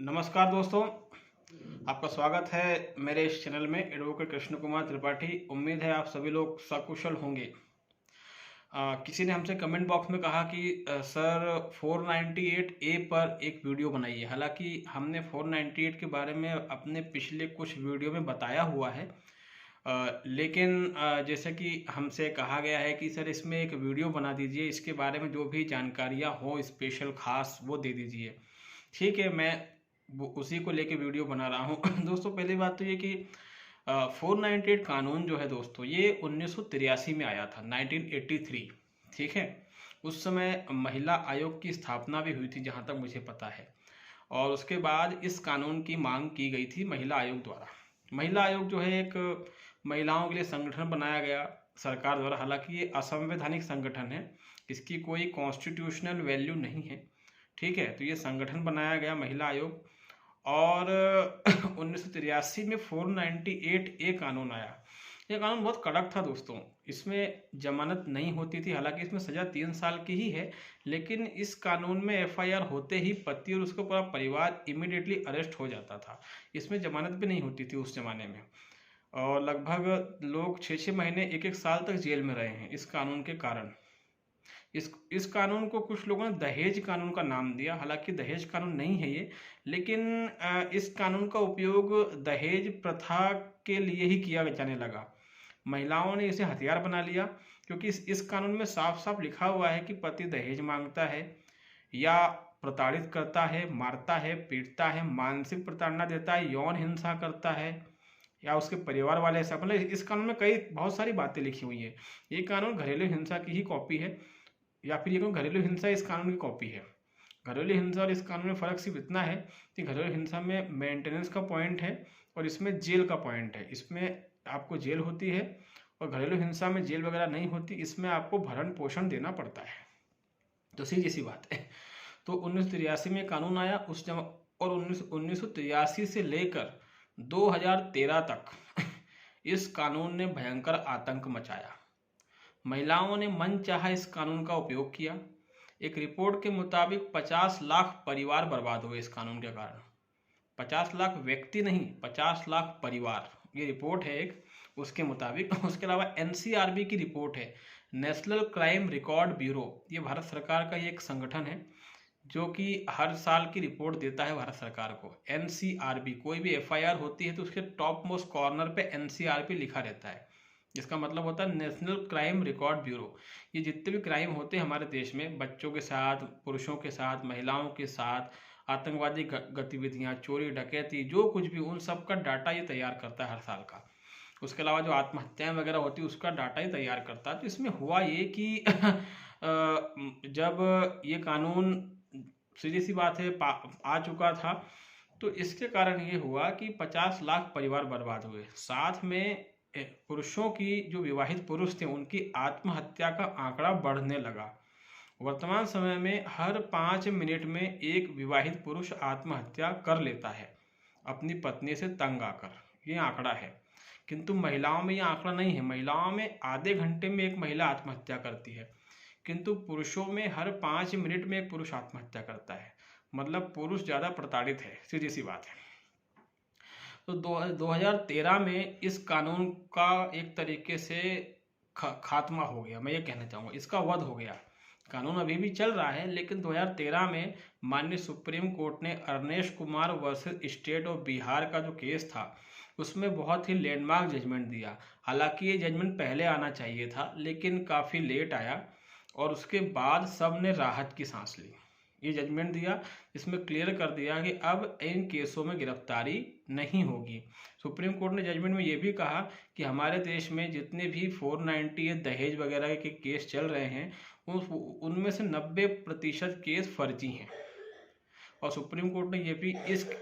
नमस्कार दोस्तों, आपका स्वागत है मेरे इस चैनल में एडवोकेट कृष्ण कुमार त्रिपाठी। उम्मीद है आप सभी लोग सकुशल होंगे। किसी ने हमसे कमेंट बॉक्स में कहा कि सर 498 ए पर एक वीडियो बनाइए। हालांकि हमने 498 के बारे में अपने पिछले कुछ वीडियो में बताया हुआ है, लेकिन जैसे कि हमसे कहा गया है कि सर इसमें एक वीडियो बना दीजिए, इसके बारे में जो भी जानकारियाँ हो स्पेशल खास वो दे दीजिए। ठीक है, मैं उसी को लेके वीडियो बना रहा हूँ। दोस्तों, पहली बात तो ये कि 498 कानून जो है दोस्तों, ये 1983 में आया था, 1983। ठीक है, उस समय महिला आयोग की स्थापना भी हुई थी जहाँ तक मुझे पता है, और उसके बाद इस कानून की मांग की गई थी महिला आयोग द्वारा। महिला आयोग जो है एक महिलाओं के लिए संगठन बनाया गया सरकार द्वारा। हालांकि ये असंवैधानिक संगठन है, इसकी कोई कॉन्स्टिट्यूशनल वैल्यू नहीं है। ठीक है, तो ये संगठन बनाया गया महिला आयोग, और 1983 में 498 ए कानून आया। ये कानून बहुत कड़क था दोस्तों, इसमें जमानत नहीं होती थी। हालांकि इसमें सज़ा 3 साल की ही है, लेकिन इस कानून में एफआईआर होते ही पति और उसका पूरा परिवार इमीडिएटली अरेस्ट हो जाता था। इसमें जमानत भी नहीं होती थी उस जमाने में, और लगभग लोग 6-6 महीने 1-1 साल तक जेल में रहे हैं इस कानून के कारण। इस कानून को कुछ लोगों ने दहेज कानून का नाम दिया। हालांकि दहेज कानून नहीं है ये, लेकिन इस कानून का उपयोग दहेज प्रथा के लिए ही किया जाने लगा। महिलाओं ने इसे हथियार बना लिया, क्योंकि इस कानून में साफ साफ लिखा हुआ है कि पति दहेज मांगता है या प्रताड़ित करता है, मारता है, पीटता है, मानसिक प्रताड़ना देता है, यौन हिंसा करता है, या उसके परिवार वाले ऐसा, मतलब इस कानून में कई बहुत सारी बातें लिखी हुई है। ये कानून घरेलू हिंसा की ही कॉपी है, या फिर ये घरेलू हिंसा इस कानून की कॉपी है। घरेलू हिंसा और इस कानून में फ़र्क सिर्फ इतना है कि घरेलू हिंसा में मेंटेनेंस का पॉइंट है और इसमें जेल का पॉइंट है। इसमें आपको जेल होती है, और घरेलू हिंसा में जेल वगैरह नहीं होती, इसमें आपको भरण पोषण देना पड़ता है। तो सीधी सी बात है। तो 1983 में कानून आया और 1983 से लेकर 2013 तक इस कानून ने भयंकर आतंक मचाया। महिलाओं ने मनचाहा इस कानून का उपयोग किया। एक रिपोर्ट के मुताबिक 50 लाख परिवार बर्बाद हुए इस कानून के कारण। 50 लाख व्यक्ति नहीं, 50 लाख परिवार, ये रिपोर्ट है एक उसके मुताबिक। उसके अलावा एनसीआरबी की रिपोर्ट है, नेशनल क्राइम रिकॉर्ड ब्यूरो। ये भारत सरकार का ये एक संगठन है जो कि हर साल की रिपोर्ट देता है भारत सरकार को। एनसीआरबी, कोई भी एफआईआर होती है तो उसके टॉप मोस्ट कॉर्नर पे एनसीआरबी लिखा रहता है, जिसका मतलब होता है नेशनल क्राइम रिकॉर्ड ब्यूरो। ये जितने भी क्राइम होते हैं हमारे देश में, बच्चों के साथ, पुरुषों के साथ, महिलाओं के साथ, आतंकवादी गतिविधियां, चोरी डकैती, जो कुछ भी, उन सब का डाटा ये तैयार करता है हर साल का। उसके अलावा जो आत्महत्याएं वगैरह होती है उसका डाटा ही तैयार करता है। तो इसमें हुआ ये कि जब ये कानून, सीधी सी बात है, आ चुका था, तो इसके कारण ये हुआ कि 50 लाख परिवार बर्बाद हुए। साथ में पुरुषों की, जो विवाहित पुरुष थे, उनकी आत्महत्या का आंकड़ा बढ़ने लगा। वर्तमान समय में हर 5 मिनट में एक विवाहित पुरुष आत्महत्या कर लेता है अपनी पत्नी से तंग आकर, ये आंकड़ा है। किंतु महिलाओं में ये आंकड़ा नहीं है। महिलाओं में आधे घंटे में एक महिला आत्महत्या करती है, किंतु पुरुषों में हर 5 मिनट में एक पुरुष आत्महत्या करता है। मतलब पुरुष ज़्यादा प्रताड़ित है, सीधी सी बात है। तो 2013 में इस कानून का एक तरीके से खात्मा हो गया, मैं ये कहना चाहूँगा, इसका वध हो गया। कानून अभी भी चल रहा है, लेकिन 2013 में माननीय सुप्रीम कोर्ट ने Arnesh Kumar versus state of Bihar का जो केस था, उसमें बहुत ही लैंडमार्क जजमेंट दिया। हालांकि ये जजमेंट पहले आना चाहिए था, लेकिन काफ़ी लेट आया, और उसके बाद सब ने राहत की सांस ली। ये जजमेंट दिया, इसमें क्लियर कर दिया कि अब इन केसों में गिरफ्तारी नहीं होगी। सुप्रीम कोर्ट ने जजमेंट में ये भी कहा कि हमारे देश में जितने भी 490 दहेज वगैरह के केस चल रहे हैं, उनमें से 90% केस फर्जी हैं। और सुप्रीम कोर्ट ने ये भी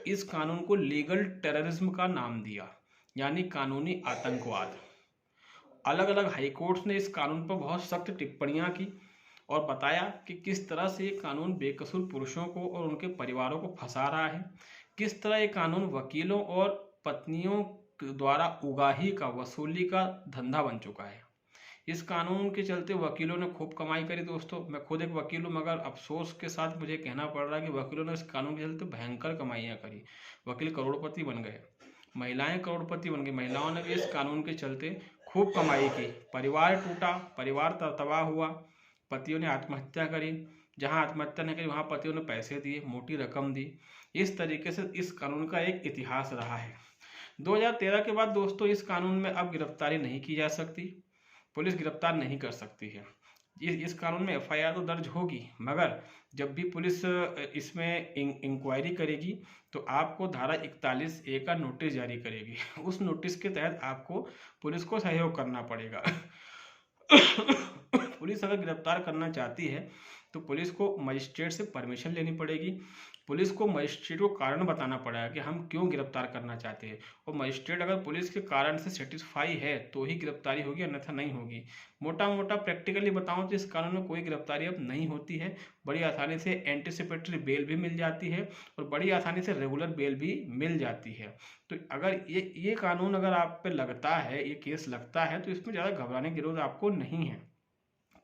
इस कानून को लीगल टेररिज्म का नाम दिया, यानी कानूनी आतंकवाद। अलग अलग हाई कोर्ट्स ने इस कानून पर बहुत सख्त टिप्पणियां की और बताया कि किस तरह से ये कानून बेकसूर पुरुषों को और उनके परिवारों को फंसा रहा है, किस तरह ये कानून वकीलों और पत्नियों द्वारा उगाही का, वसूली का धंधा बन चुका है। इस कानून के चलते वकीलों ने खूब कमाई करी दोस्तों। मैं खुद एक वकील हूँ, मगर अफसोस के साथ मुझे कहना पड़ रहा है कि वकीलों ने इस कानून के चलते भयंकर कमाइयाँ करी। वकील करोड़पति बन गए, महिलाएं करोड़पति बन गई। महिलाओं ने भी इस कानून के चलते खूब कमाई की। परिवार टूटा, परिवार तबाह हुआ, पतियों ने आत्महत्या करी, जहां आत्महत्या नहीं करी वहां पतियों ने पैसे दिए, मोटी रकम दी। इस तरीके से इस कानून का एक इतिहास रहा है। 2013 के बाद दोस्तों इस कानून में अब गिरफ्तारी नहीं की जा सकती, पुलिस गिरफ्तार नहीं कर सकती है। इस कानून में एफआईआर तो दर्ज होगी, मगर जब भी पुलिस इसमें इंक्वायरी करेगी तो आपको धारा 41A का नोटिस जारी करेगी। उस नोटिस के तहत आपको पुलिस को सहयोग करना पड़ेगा। पुलिस अगर गिरफ्तार करना चाहती है तो पुलिस को मजिस्ट्रेट से परमिशन लेनी पड़ेगी। पुलिस को मजिस्ट्रेट को कारण बताना पड़ेगा कि हम क्यों गिरफ्तार करना चाहते हैं, और मजिस्ट्रेट अगर पुलिस के कारण से सेटिस्फाई है तो ही गिरफ्तारी होगी, अन्यथा नहीं होगी। मोटा मोटा प्रैक्टिकली बताऊं तो इस कानून में कोई गिरफ्तारी अब नहीं होती है। बड़ी आसानी से एंटीसिपेटरी बेल भी मिल जाती है और बड़ी आसानी से रेगुलर बेल भी मिल जाती है। तो अगर ये कानून अगर आप पे लगता है, ये केस लगता है, तो इसमें ज़्यादा घबराने की जरूरत आपको नहीं है।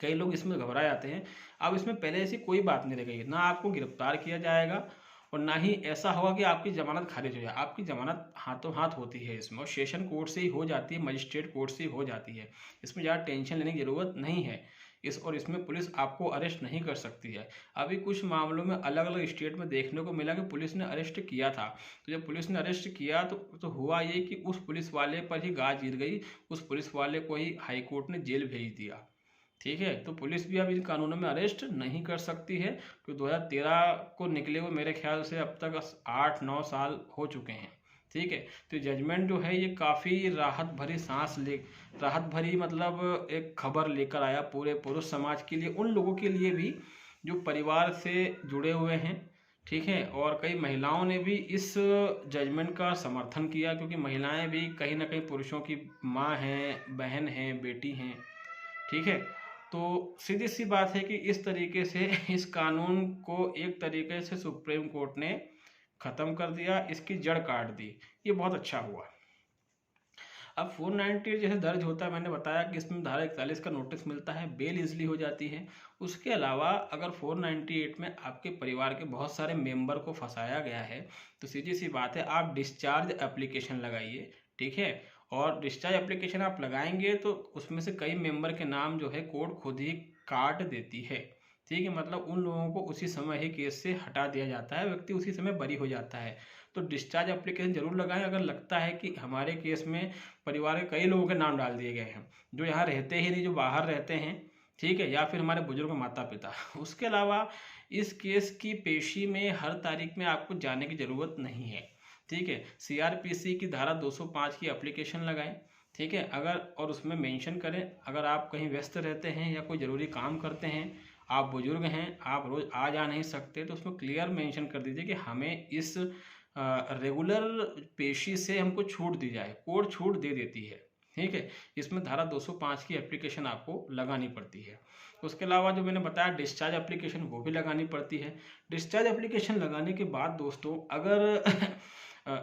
कई लोग इसमें घबरा जाते हैं। अब इसमें पहले ऐसी कोई बात नहीं रह गई, ना आपको गिरफ्तार किया जाएगा और ना ही ऐसा होगा कि आपकी जमानत खारिज हो जाए। आपकी जमानत हाथों हाथ होती है इसमें, और सेशन कोर्ट से ही हो जाती है, मजिस्ट्रेट कोर्ट से ही हो जाती है। इसमें ज़्यादा टेंशन लेने की ज़रूरत नहीं है। इसमें पुलिस आपको अरेस्ट नहीं कर सकती है। अभी कुछ मामलों में अलग अलग स्टेट में देखने को मिला कि पुलिस ने अरेस्ट किया था। तो जब पुलिस ने अरेस्ट किया तो हुआ ये कि उस पुलिस वाले पर ही गाज गिर गई, उस पुलिस वाले को ही हाई कोर्ट ने जेल भेज दिया। ठीक है, तो पुलिस भी अब इन कानूनों में अरेस्ट नहीं कर सकती है, क्योंकि 2013 को निकले हुए मेरे ख्याल से अब तक 8-9 साल हो चुके हैं। ठीक है, तो जजमेंट जो है ये काफ़ी राहत भरी मतलब एक खबर लेकर आया पूरे पुरुष समाज के लिए, उन लोगों के लिए भी जो परिवार से जुड़े हुए हैं। ठीक है, और कई महिलाओं ने भी इस जजमेंट का समर्थन किया, क्योंकि महिलाएं भी कहीं ना कहीं पुरुषों की माँ हैं, बहन हैं, बेटी हैं। ठीक है, तो सीधी सी बात है कि इस तरीके से इस कानून को एक तरीके से सुप्रीम कोर्ट ने ख़त्म कर दिया, इसकी जड़ काट दी। ये बहुत अच्छा हुआ। अब 498 जैसे दर्ज होता है, मैंने बताया कि इसमें धारा 41 का नोटिस मिलता है, बेल इजली हो जाती है। उसके अलावा अगर 498 में आपके परिवार के बहुत सारे मेंबर को फंसाया गया है तो सीधी सी बात है, आप डिस्चार्ज एप्लीकेशन लगाइए। ठीक है, और डिस्चार्ज एप्लीकेशन आप लगाएंगे तो उसमें से कई मेंबर के नाम जो है कोर्ट खुद ही काट देती है। ठीक है, मतलब उन लोगों को उसी समय ही केस से हटा दिया जाता है, व्यक्ति उसी समय बरी हो जाता है। तो डिस्चार्ज एप्लीकेशन जरूर लगाएं अगर लगता है कि हमारे केस में परिवार के कई लोगों के नाम डाल दिए गए हैं, जो यहाँ रहते ही नहीं, जो बाहर रहते हैं। ठीक है, या फिर हमारे बुजुर्ग माता पिता। उसके अलावा इस केस की पेशी में हर तारीख में आपको जाने की ज़रूरत नहीं है। ठीक है, CRPC की धारा 205 की एप्लीकेशन लगाएं। ठीक है, अगर और उसमें मेंशन करें अगर आप कहीं व्यस्त रहते हैं या कोई ज़रूरी काम करते हैं, आप बुजुर्ग हैं, आप रोज़ आ जा नहीं सकते, तो उसमें क्लियर मेंशन कर दीजिए कि हमें इस रेगुलर पेशी से हमको छूट दी जाए, कोर्ट छूट दे देती है। ठीक है, इसमें धारा 205 की एप्लीकेशन आपको लगानी पड़ती है। उसके अलावा जो मैंने बताया डिस्चार्ज एप्लीकेशन, वो भी लगानी पड़ती है। डिस्चार्ज एप्लीकेशन लगाने के बाद दोस्तों अगर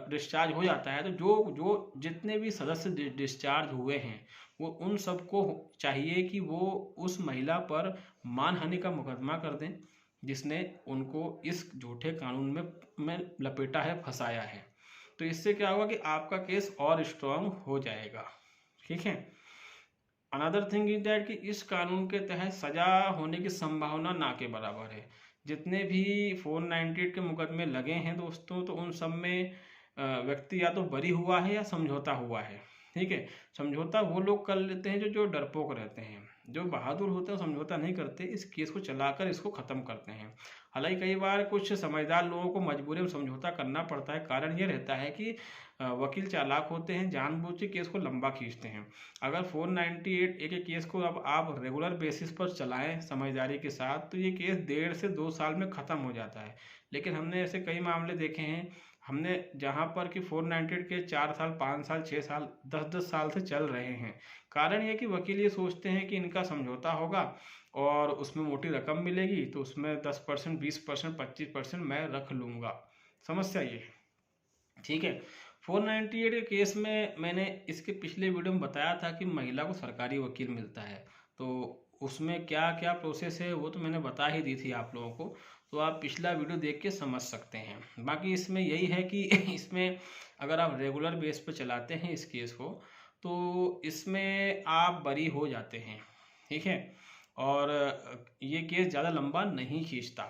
डिस्चार्ज हो जाता है तो जो जितने भी सदस्य डिस्चार्ज हुए हैं वो उन सबको चाहिए कि वो उस महिला पर मानहानि का मुकदमा कर दें जिसने उनको इस झूठे कानून में लपेटा है, फंसाया है। तो इससे क्या होगा कि आपका केस और स्ट्रांग हो जाएगा। ठीक है, अनदर थिंग इज दैट कि इस कानून के तहत सजा होने की संभावना ना के बराबर है। जितने भी 498 के मुकदमे लगे हैं दोस्तों, तो उन सब में व्यक्ति या तो बरी हुआ है या समझौता हुआ है। ठीक है, समझौता वो लोग कर लेते हैं जो डरपोक रहते हैं, जो बहादुर होते हैं समझौता नहीं करते, इस केस को चलाकर इसको ख़त्म करते हैं। हालांकि कई बार कुछ समझदार लोगों को मजबूरी में समझौता करना पड़ता है। कारण ये रहता है कि वकील चालाक होते हैं, जानबूझ के केस को लंबा खींचते हैं। अगर 498 एक केस को अब आप रेगुलर बेसिस पर चलाएं समझदारी के साथ तो ये केस 1.5 से 2 साल में ख़त्म हो जाता है। लेकिन हमने ऐसे कई मामले देखे हैं, हमने जहाँ पर कि 498 के 4 साल, 5 साल, 6 साल, 10-10 साल से चल रहे हैं। कारण ये कि वकील ये सोचते हैं कि इनका समझौता होगा और उसमें मोटी रकम मिलेगी, तो उसमें 10%, 20%, 25% मैं रख लूँगा। समस्या ये है। ठीक है, 498 के केस में मैंने इसके पिछले वीडियो में बताया था कि महिला को सरकारी वकील मिलता है, तो उसमें क्या क्या प्रोसेस है वो तो मैंने बता ही दी थी आप लोगों को, तो आप पिछला वीडियो देख के समझ सकते हैं। बाकी इसमें यही है कि इसमें अगर आप रेगुलर बेस पर चलाते हैं इस केस को तो इसमें आप बरी हो जाते हैं, ठीक है। और ये केस ज़्यादा लंबा नहीं खींचता।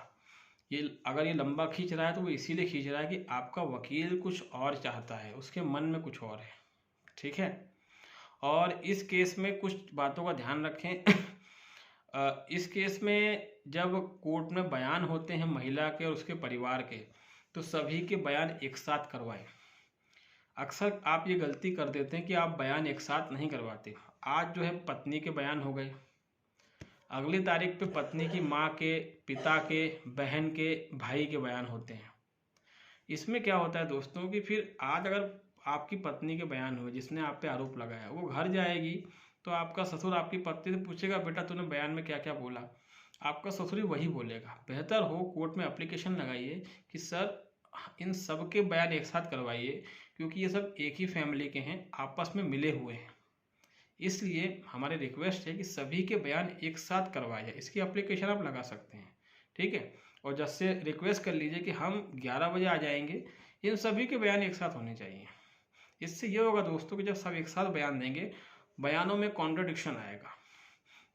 ये अगर ये लंबा खींच रहा है तो वो इसीलिए खींच रहा है कि आपका वकील कुछ और चाहता है, उसके मन में कुछ और है, ठीक है। और इस केस में कुछ बातों का ध्यान रखें। इस केस में जब कोर्ट में बयान होते हैं महिला के और उसके परिवार के, तो सभी के बयान एक साथ करवाएं। अक्सर आप ये गलती कर देते हैं कि आप बयान एक साथ नहीं करवाते। आज जो है पत्नी के बयान हो गए, अगली तारीख पे पत्नी की माँ के, पिता के, बहन के, भाई के बयान होते हैं। इसमें क्या होता है दोस्तों कि फिर आज अगर आपकी पत्नी के बयान हुए जिसने आप पे आरोप लगाया, वो घर जाएगी तो आपका ससुर आपकी पत्नी से पूछेगा बेटा तूने बयान में क्या क्या बोला, आपका ससुर ही वही बोलेगा। बेहतर हो कोर्ट में एप्लीकेशन लगाइए कि सर इन सब के बयान एक साथ करवाइए, क्योंकि ये सब एक ही फैमिली के हैं, आपस में मिले हुए हैं। इसलिए हमारी रिक्वेस्ट है कि सभी के बयान एक साथ करवाया जाए। इसकी एप्लीकेशन आप लगा सकते हैं, ठीक है। और जज से रिक्वेस्ट कर लीजिए कि हम 11 बजे आ जाएंगे, इन सभी के बयान एक साथ होने चाहिए। इससे ये होगा दोस्तों कि जब सब एक साथ बयान देंगे, बयानों में कॉन्ट्रडिक्शन आएगा।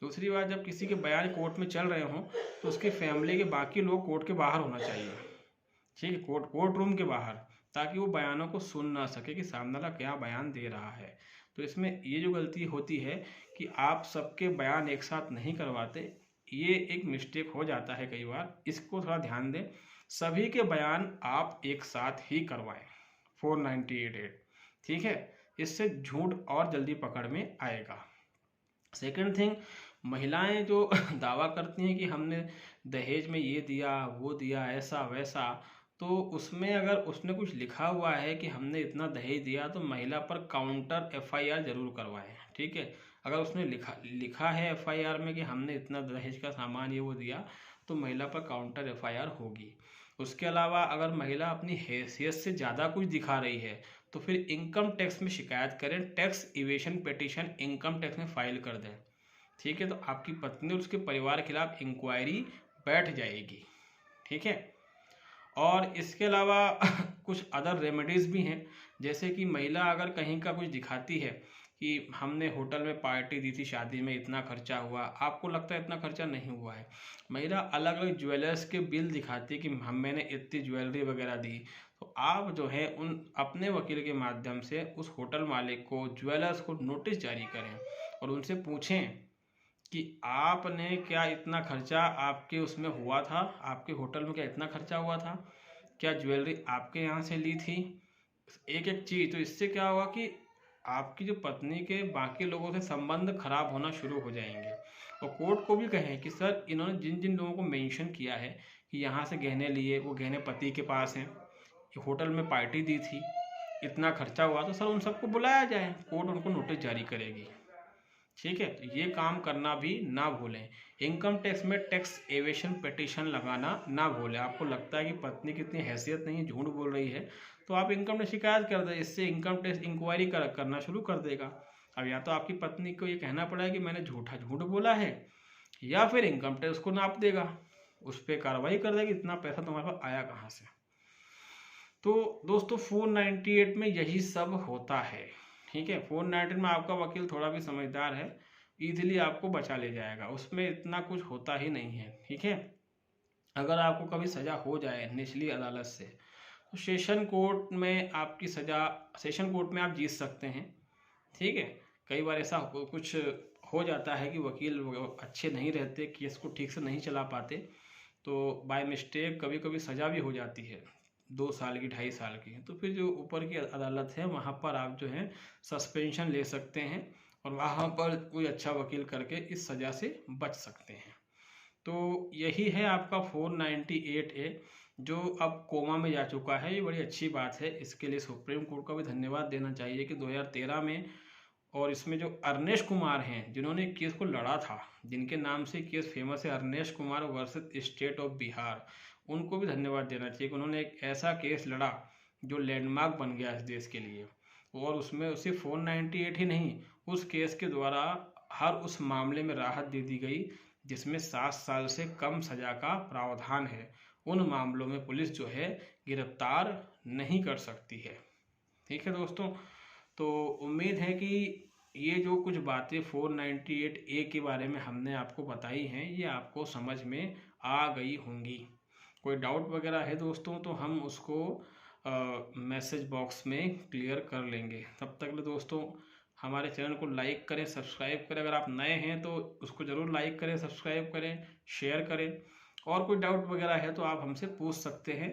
दूसरी बात, जब किसी के बयान कोर्ट में चल रहे हों तो उसकी फैमिली के बाकी लोग कोर्ट के बाहर होना चाहिए, ठीक है, कोर्ट रूम के बाहर, ताकि वो बयानों को सुन ना सके कि सामने वाला क्या बयान दे रहा है। तो इसमें ये जो गलती होती है कि आप सबके बयान एक साथ नहीं करवाते, ये एक मिस्टेक हो जाता है कई बार, इसको थोड़ा ध्यान दें। सभी के बयान आप एक साथ ही करवाएं 498, ठीक है। इससे झूठ और जल्दी पकड़ में आएगा। सेकंड थिंग, महिलाएं जो दावा करती हैं कि हमने दहेज में ये दिया वो दिया ऐसा वैसा, तो उसमें अगर उसने कुछ लिखा हुआ है कि हमने इतना दहेज दिया तो महिला पर काउंटर एफआईआर जरूर करवाएं, ठीक है। अगर उसने लिखा है एफआईआर में कि हमने इतना दहेज का सामान ये वो दिया, तो महिला पर काउंटर एफआईआर होगी। उसके अलावा अगर महिला अपनी हैसियत से ज़्यादा कुछ दिखा रही है तो फिर इनकम टैक्स में शिकायत करें, tax evasion petition income tax में फाइल कर दें, ठीक है। तो आपकी पत्नी और उसके परिवार के खिलाफ इंक्वायरी बैठ जाएगी, ठीक है। और इसके अलावा कुछ अदर रेमेडीज़ भी हैं, जैसे कि महिला अगर कहीं का कुछ दिखाती है कि हमने होटल में पार्टी दी थी, शादी में इतना खर्चा हुआ, आपको लगता है इतना खर्चा नहीं हुआ है, महिला अलग अलग ज्वेलर्स के बिल दिखाती है कि मैंने इतनी ज्वेलरी वगैरह दी, तो आप जो है उन अपने वकील के माध्यम से उस होटल मालिक को, ज्वेलर्स को नोटिस जारी करें और उनसे पूछें कि आपने क्या इतना खर्चा आपके उसमें हुआ था, आपके होटल में क्या इतना खर्चा हुआ था, क्या ज्वेलरी आपके यहाँ से ली थी, एक एक चीज़। तो इससे क्या होगा कि आपकी जो पत्नी के बाकी लोगों से संबंध खराब होना शुरू हो जाएंगे। और कोर्ट को भी कहें कि सर इन्होंने जिन जिन लोगों को मेंशन किया है कि यहाँ से गहने लिए, वो गहने पति के पास हैं, होटल में पार्टी दी थी, इतना खर्चा हुआ, तो सर उन सबको बुलाया जाए, कोर्ट उनको नोटिस जारी करेगी, ठीक है। तो ये काम करना भी ना भूलें। इनकम टैक्स में टैक्स एवेशन पिटीशन लगाना ना भूलें। आपको लगता है कि पत्नी की इतनी हैसियत नहीं है, झूठ बोल रही है, तो आप इनकम टैक्स शिकायत कर दें, इससे इनकम टैक्स इंक्वायरी करना शुरू कर देगा। अब या तो आपकी पत्नी को ये कहना पड़ेगा कि मैंने झूठ बोला है, या फिर इनकम टैक्स को नाप देगा, उस पर कार्रवाई कर देगा कि इतना पैसा तुम्हारे पास आया कहाँ से। तो दोस्तों 498 में यही सब होता है, ठीक है। 498 में आपका वकील थोड़ा भी समझदार है, इजीली आपको बचा ले जाएगा, उसमें इतना कुछ होता ही नहीं है, ठीक है। अगर आपको कभी सज़ा हो जाए निचली अदालत से, तो सेशन कोर्ट में आपकी सज़ा, सेशन कोर्ट में आप जीत सकते हैं, ठीक है। कई बार ऐसा कुछ हो जाता है कि वकील अच्छे नहीं रहते, केस को ठीक से नहीं चला पाते, तो बाय मिस्टेक कभी कभी सज़ा भी हो जाती है 2 साल की, 2.5 साल की। तो फिर जो ऊपर की अदालत है वहाँ पर आप जो है सस्पेंशन ले सकते हैं और वहाँ पर कोई अच्छा वकील करके इस सज़ा से बच सकते हैं। तो यही है आपका 498A, जो अब कोमा में जा चुका है। ये बड़ी अच्छी बात है, इसके लिए सुप्रीम कोर्ट का भी धन्यवाद देना चाहिए कि 2013 में, और इसमें जो अर्नेश कुमार हैं जिन्होंने केस को लड़ा था, जिनके नाम से केस फेमस है, Arnesh Kumar versus state of Bihar, उनको भी धन्यवाद देना चाहिए कि उन्होंने एक ऐसा केस लड़ा जो लैंडमार्क बन गया इस देश के लिए। और उसमें सिर्फ 498 ही नहीं, उस केस के द्वारा हर उस मामले में राहत दे दी गई जिसमें 7 साल से कम सजा का प्रावधान है। उन मामलों में पुलिस जो है गिरफ्तार नहीं कर सकती है। ठीक है दोस्तों, तो उम्मीद है कि ये जो कुछ बातें 498A के बारे में हमने आपको बताई हैं ये आपको समझ में आ गई होंगी। कोई डाउट वगैरह है दोस्तों तो हम उसको मैसेज बॉक्स में क्लियर कर लेंगे। तब तक ले दोस्तों हमारे चैनल को लाइक करें, सब्सक्राइब करें। अगर आप नए हैं तो उसको ज़रूर लाइक करें, सब्सक्राइब करें, शेयर करें। और कोई डाउट वगैरह है तो आप हमसे पूछ सकते हैं।